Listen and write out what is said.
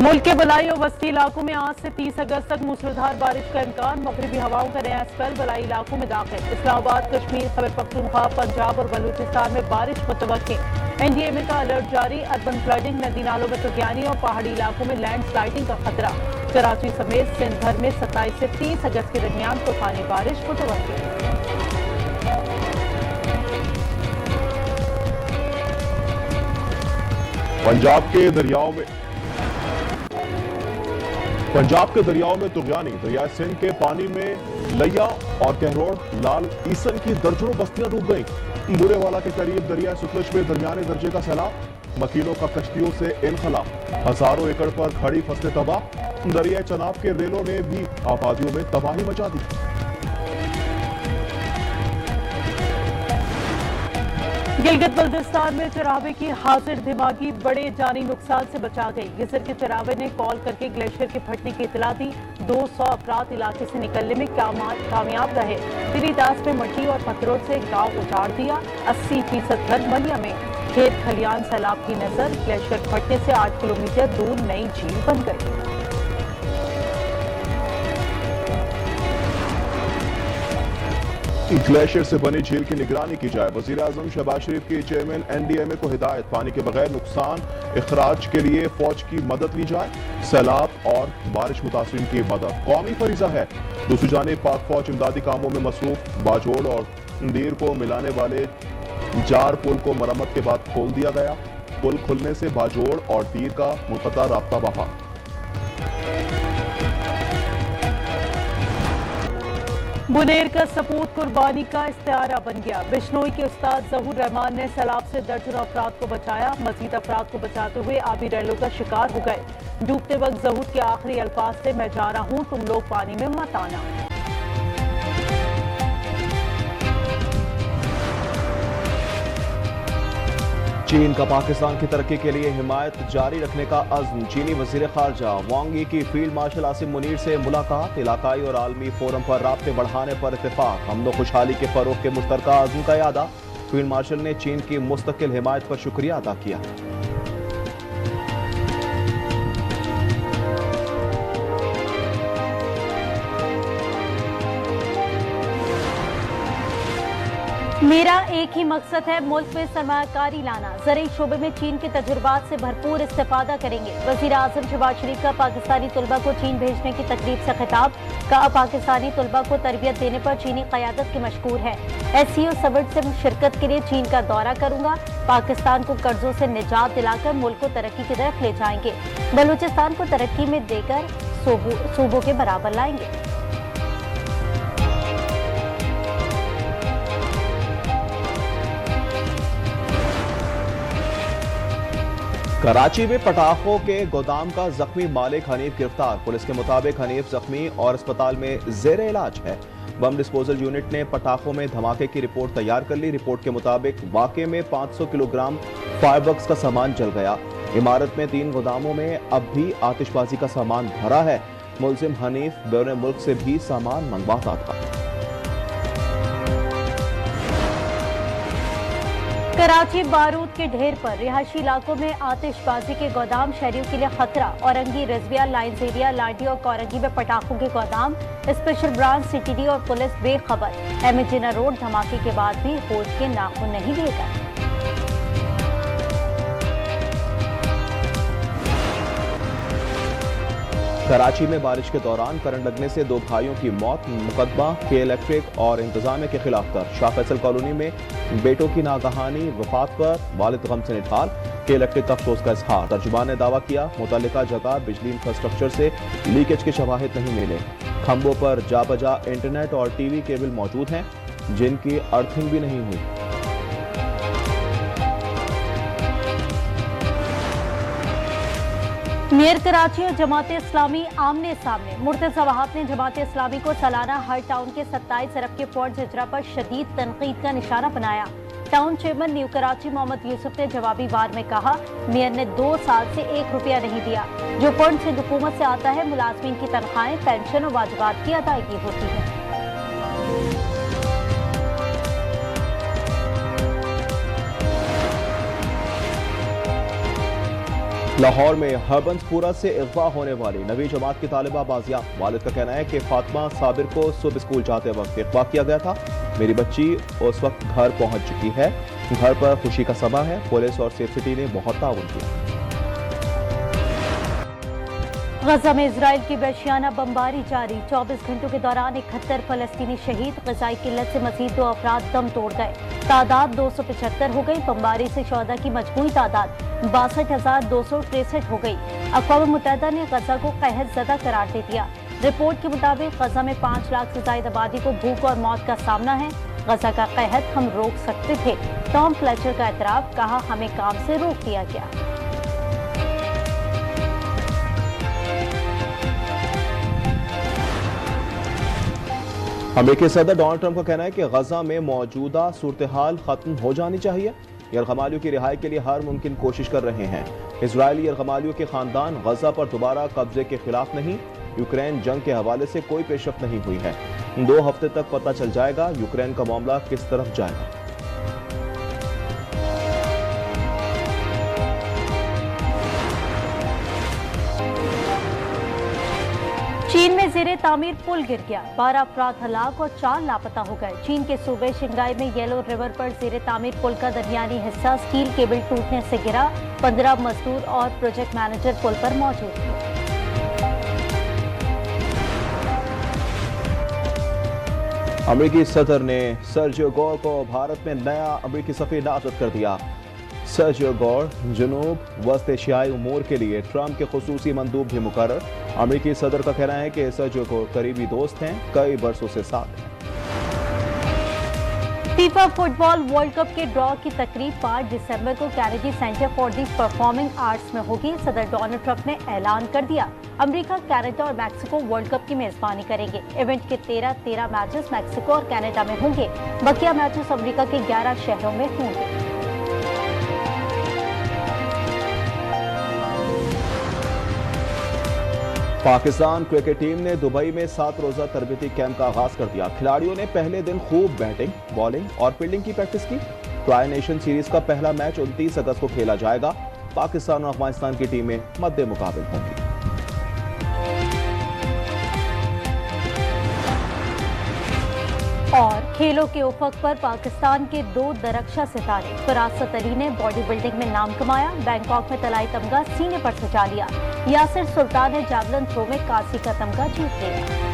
मुल्क के बलाई और वस्ती इलाकों में आज से 30 अगस्त तक मूसलाधार बारिश का इम्कान। मगरबी हवाओं का नया स्पेल बलाई इलाकों में दाखिल। इस्लामाबाद, कश्मीर, खैबर पख्तूनख्वा, पंजाब और बलूचिस्तान में बारिश मुतवक्की। एनडीएमए का अलर्ट जारी। अर्बन फ्लडिंग, नदी नालों में तुफानी और पहाड़ी इलाकों में लैंडस्लाइडिंग का खतरा। कराची समेत सिंध भर में 27 से 30 अगस्त के दरमियान तूफानी बारिश मुतवक्की। पंजाब के दरियाओं में तुगयानी। दरिया सिंध के पानी में लैया और कहरोड़, लाल ईसन की दर्जनों बस्तियां डूब गईं। बुरेवाला के करीब दरिया सतलुज में दरमियाने दर्जे का सैलाब। मकीनों का कश्तियों से इनखला। हजारों एकड़ पर खड़ी फसलें तबाह। दरिया चनाब के रेलों ने भी आबादियों में तबाही मचा दी। गिलगित बल्तिस्तान में चरावे की हाजिर दिमागी बड़े जानी नुकसान से बचा गई। गिजर के चरावे ने कॉल करके ग्लेशियर के फटने की इतला दी। 200 अफराद इलाके से निकलने में कामयाब रहे। दिलीदास में मट्टी और पत्थरों से गांव उजाड़ दिया। 80% घर मलिया में। खेत खलियान सैलाब की नजर। ग्लेशियर फटने से 8 किलोमीटर दूर नई झील बन गई। ग्लेशियर से बनी झील की निगरानी की जाए। वजीर आजम शहबाज शरीफ की चेयरमैन एनडीएमए को हिदायत। पानी के बगैर नुकसान इखराज के लिए फौज की मदद ली जाए। सैलाब और बारिश मुतासिरीन की मदद कौमी फरीजा है। दूसरी जानिब पाक फौज इमदादी कामों में मसरूफ। बाजोड़ और दीर को मिलाने वाले जार पुल को मरम्मत के बाद खोल दिया गया। पुल खुलने से बाजोड़ और दीर का मुतता राब्ता बहाल। बुनेर का सपूत कुर्बानी का इस्तारा बन गया। बिश्नोई के उस्ताद जहूर रहमान ने सैलाब से दर्जनों अफराद को बचाया। मजीद अफराद को बचाते हुए आबी रैलों का शिकार हो गए। डूबते वक्त जहूर के आखिरी अल्फाज से मैं जा रहा हूं, तुम लोग पानी में मत आना। चीन का पाकिस्तान की तरक्की के लिए हिमायत जारी रखने का अज़्म। चीनी वज़ीर ख़ारजा वांग यी की फील्ड मार्शल आसिम मुनीर से मुलाकात। इलाकाई और आलमी फोरम पर राब्ते बढ़ाने पर इत्तेफाक। अमन व खुशहाली के फ़रोग़ के मुश्तरका अज़्म का यादा। फील्ड मार्शल ने चीन की मुस्तकिल हिमायत पर शुक्रिया अदा किया। मेरा एक ही मकसद है, मुल्क में सरमायाकारी लाना। ज़रूरी शोबे में चीन के तजुर्बात से भरपूर इस्तेफादा करेंगे। वज़ीर आज़म शहबाज शरीफ का पाकिस्तानी तलबा को चीन भेजने की तकरीब से खिताब। कहा, पाकिस्तानी तलबा को तरबियत देने पर चीनी क़यादत की मशकूर है। SCO समिट से शिरकत के लिए चीन का दौरा करूंगा। पाकिस्तान को कर्जों से निजात दिलाकर मुल्क को तरक्की की तरफ ले जाएंगे। बलूचिस्तान को तरक्की में देकर सूबों के बराबर लाएंगे। कराची में पटाखों के गोदाम का जख्मी मालिक हनीफ गिरफ्तार। पुलिस के मुताबिक हनीफ जख्मी और अस्पताल में जेर इलाज है। बम डिस्पोजल यूनिट ने पटाखों में धमाके की रिपोर्ट तैयार कर ली। रिपोर्ट के मुताबिक वाकये में 500 किलोग्राम फायरवर्क्स का सामान जल गया। इमारत में 3 गोदामों में अब भी आतिशबाजी का सामान भरा है। मुलजिम हनीफ बैरून मुल्क से भी सामान मंगवाता था। कराची बारूद के ढेर पर रिहायशी इलाकों में आतिशबाजी के गोदाम। शहरियों के लिए खतरा। औरंगी, रिजविया, लाइन्स एरिया, लाडी और कोरंगी में पटाखों के गोदाम। स्पेशल ब्रांच, CTD और पुलिस बेखबर। एमिजिना रोड धमाके के बाद भी होश के नाखून नहीं लिए गए। कराची में बारिश के दौरान करंट लगने से 2 भाइयों की मौत। मुकदमा के इलेक्ट्रिक और इंतजामिया के खिलाफ दर्ज। शाह फैसल कॉलोनी में बेटों की नागहानी वफात पर वालिद गम से निठार। के इलेक्ट्रिक का अफसोस का इजहार। तर्जुमान ने दावा किया, मुतल्लिका जगह बिजली इंफ्रास्ट्रक्चर से लीकेज के शवाहिद नहीं मिले। खंभों पर जा बजा इंटरनेट और TV केबल मौजूद हैं, जिनकी अर्थिंग भी नहीं हुई। मेयर कराची और जमात इस्लामी आमने सामने। मुर्तज़ा वहाब ने जमात इस्लामी को सालाना हर टाउन के 27 अरब के फंड इजरा पर शदीद तनकीद का निशाना बनाया। Town chairman New Karachi Mohammad Yusuf ने जवाबी वार में कहा, मेयर ने 2 साल से 1 रुपया नहीं दिया। जो फंड से हुकूमत से आता है, मुलाजमीन की तनख्वाहें, पेंशन और वाजिबात की अदायगी होती है। लाहौर में हरबंसपुरा से अगवा होने वाली नवी जमात की तालिबा बाजियाब। वालिद का कहना है कि फातिमा साबिर को सुबह स्कूल जाते वक्त अगवा किया गया था। मेरी बच्ची उस वक्त घर पहुंच चुकी है। घर पर खुशी का समा है। पुलिस और सेफ सिटी ने बहुत ताउन किया। गजा में इजराइल की वहशियाना बमबारी जारी। 24 घंटों के दौरान 71 फलस्तीनी शहीद। ग़ज़ाई किल्लत से मजीद 2 अफराद दम तोड़ गए। तादाद 275 हो गई। बमबारी से शहदा की मजमूई तादाद 62,263 हो गई। अक़वाम मुत्तहिदा ने गजा को कहर ज़दा करार दे दिया। रिपोर्ट के मुताबिक गजा में 5 लाख से ज़ायद आबादी को भूख और मौत का सामना है। गजा का कहर हम रोक सकते थे। टॉम फ्लेचर का एतराफ़, कहा हमें काम से रोक दिया गया। अमेरिकी सदर डोनाल्ड ट्रंप का कहना है कि गजा में मौजूदा सूरत हाल खत्म हो जानी चाहिए। यरगमालियों की रिहाई के लिए हर मुमकिन कोशिश कर रहे हैं। इजरायली यरगमालियों के खानदान गजा पर दोबारा कब्जे के खिलाफ नहीं। यूक्रेन जंग के हवाले से कोई पेशरफ्त नहीं हुई है। 2 हफ्ते तक पता चल जाएगा यूक्रेन का मामला किस तरफ जाएगा। चीन में ज़ेरे तामीर पुल गिर गया। 12 अफराद हलाक और 4 लापता हो गए। चीन के सूबे शिंगाई में येलो रिवर पर ज़ेरे तामीर पुल का दरमियानी हिस्सा स्टील केबल टूटने से गिरा। 15 मजदूर और प्रोजेक्ट मैनेजर पुल पर मौजूद थे। अमेरिकी सदर ने सर्जियो गोर को भारत में नया अमेरिकी सफीर नामजद कर दिया। सर्जियो गोर जनूब वस्त एशियाई उमूर के लिए ट्रंप के खुसूसी मंदूब भी मुकर्रर। अमेरिकी सदर का कहना है कि सर्जियो गोर करीबी दोस्त हैं, कई बरसों से साथ हैं। फीफा फुटबॉल वर्ल्ड कप के ड्रॉ की तकरीब 5 दिसंबर को Kennedy centre for the performing arts में होगी। सदर डोनाल्ड ट्रंप ने ऐलान कर दिया अमेरिका, कनाडा और मैक्सिको वर्ल्ड कप की मेजबानी करेंगे। इवेंट के 13 मैचेस मैक्सिको और कनाडा में होंगे। बकिया मैचेस अमेरिका के 11 शहरों में होंगे। पाकिस्तान क्रिकेट टीम ने दुबई में 7 रोजा तरबीती कैंप का आगाज कर दिया। खिलाड़ियों ने पहले दिन खूब बैटिंग, बॉलिंग और फील्डिंग की प्रैक्टिस की। ट्राई नेशन सीरीज का पहला मैच 29 अगस्त को खेला जाएगा। पाकिस्तान और अफगानिस्तान की टीमें मद्दे मुकाबिल होंगी। और खेलों के उफक पर पाकिस्तान के 2 दरख्शा सितारे। फरासत अली ने बॉडी बिल्डिंग में नाम कमाया। बैंकॉक में तलाई तमगा सीने पर सजा लिया। यासिर सुल्तान ने जैवलिन थ्रो में कांसी का तमगा जीत लिया।